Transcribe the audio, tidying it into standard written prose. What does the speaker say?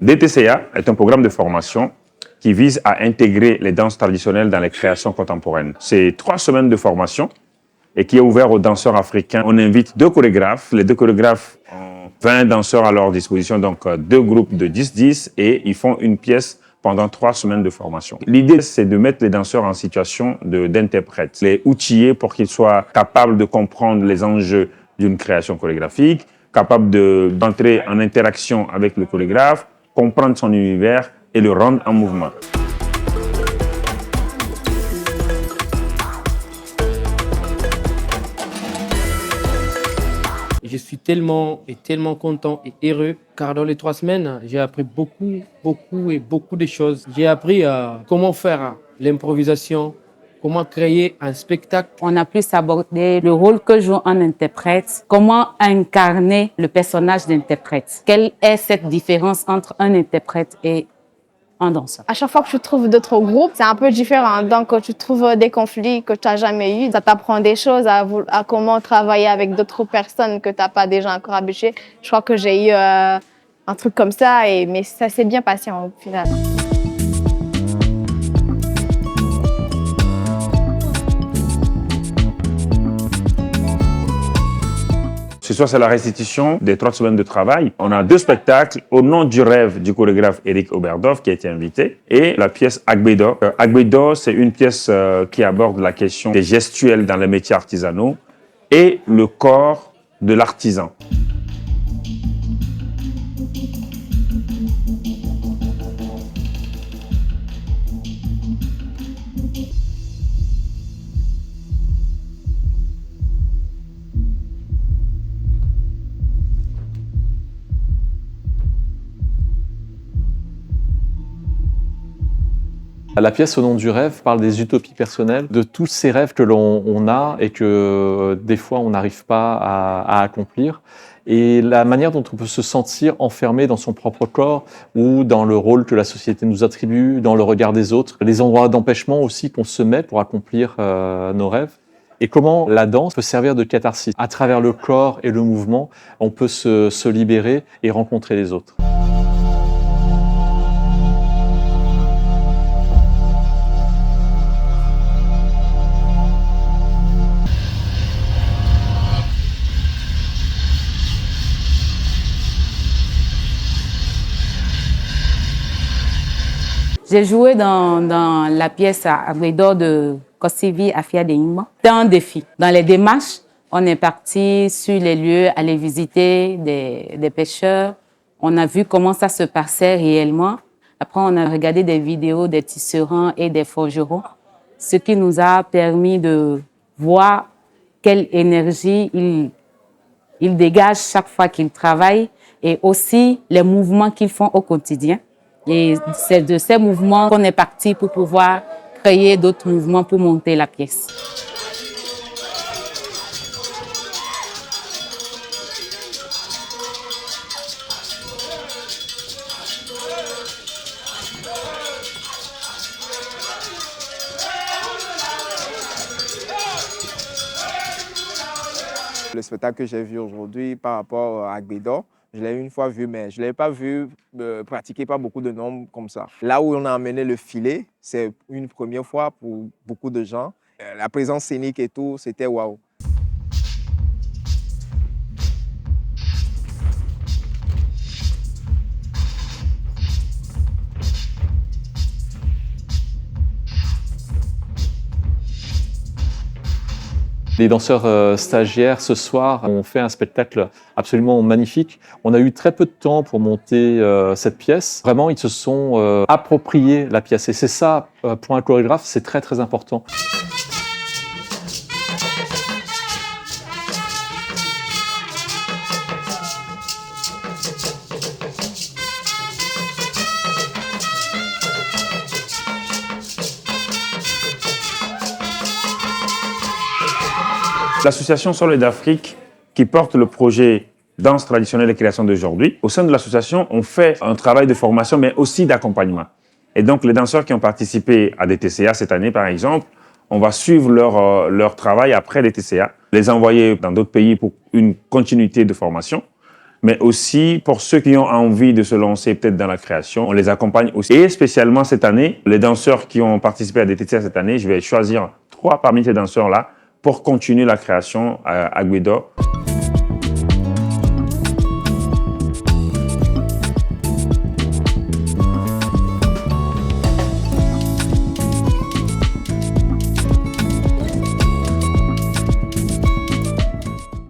DTCA est un programme de formation qui vise à intégrer les danses traditionnelles dans les créations contemporaines. C'est 3 semaines de formation et qui est ouvert aux danseurs africains. On invite 2 chorégraphes. Les 2 chorégraphes ont 20 danseurs à leur disposition, donc 2 groupes de 10-10 et ils font une pièce pendant 3 semaines de formation. L'idée, c'est de mettre les danseurs en situation d'interprète, les outiller pour qu'ils soient capables de comprendre les enjeux d'une création chorégraphique, capables d'entrer en interaction avec le chorégraphe, comprendre son univers et le rendre en mouvement. Je suis tellement content et heureux car dans les 3 semaines, j'ai appris beaucoup de choses. J'ai appris comment faire l'improvisation, comment créer un spectacle. On a plus abordé le rôle que joue un interprète, comment incarner le personnage d'interprète. Quelle est cette différence entre un interprète et un danseur? À chaque fois que tu trouves d'autres groupes, c'est un peu différent. Donc, tu trouves des conflits que tu n'as jamais eu. Ça t'apprend des choses à comment travailler avec d'autres personnes que tu n'as pas déjà encore habituées. Je crois que j'ai eu un truc comme ça, mais ça s'est bien passé au final. Ce soir, c'est la restitution des 3 semaines de travail. On a 2 spectacles, Au nom du rêve du chorégraphe Eric Oberdorf qui a été invité et la pièce Agbedo. Agbedo, c'est une pièce qui aborde la question des gestuels dans les métiers artisanaux et le corps de l'artisan. La pièce Au nom du rêve parle des utopies personnelles, de tous ces rêves que l'on a et que des fois on n'arrive pas à accomplir. Et la manière dont on peut se sentir enfermé dans son propre corps ou dans le rôle que la société nous attribue, dans le regard des autres, les endroits d'empêchement aussi qu'on se met pour accomplir nos rêves. Et comment la danse peut servir de catharsis. À travers le corps et le mouvement, on peut se libérer et rencontrer les autres. J'ai joué dans la pièce Agbedo de Kosivi Afia de Imba. C'était un défi. Dans les démarches, on est parti sur les lieux, aller visiter des pêcheurs. On a vu comment ça se passait réellement. Après, on a regardé des vidéos des tisserands et des forgerons, ce qui nous a permis de voir quelle énergie ils dégagent chaque fois qu'ils travaillent et aussi les mouvements qu'ils font au quotidien. Et c'est de ces mouvements qu'on est parti pour pouvoir créer d'autres mouvements pour monter la pièce. Le spectacle que j'ai vu aujourd'hui par rapport à Agbedo, je l'ai une fois vu, mais je ne l'ai pas vu pratiquer par beaucoup de nombres comme ça. Là où on a amené le filet, c'est une première fois pour beaucoup de gens. La présence scénique et tout, c'était waouh. Les danseurs stagiaires, ce soir, ont fait un spectacle absolument magnifique. On a eu très peu de temps pour monter cette pièce. Vraiment, ils se sont appropriés la pièce. Et c'est ça, pour un chorégraphe, c'est très, très important. L'association Soleil d'Afrique qui porte le projet Danse traditionnelle et création d'aujourd'hui. Au sein de l'association, on fait un travail de formation, mais aussi d'accompagnement. Et donc, les danseurs qui ont participé à des TCA cette année, par exemple, on va suivre leur travail après les TCA, les envoyer dans d'autres pays pour une continuité de formation. mais aussi pour ceux qui ont envie de se lancer peut-être dans la création, on les accompagne aussi. Et spécialement cette année, les danseurs qui ont participé à DTCA cette année, je vais choisir 3 parmi ces danseurs-là pour continuer la création à Agbedo.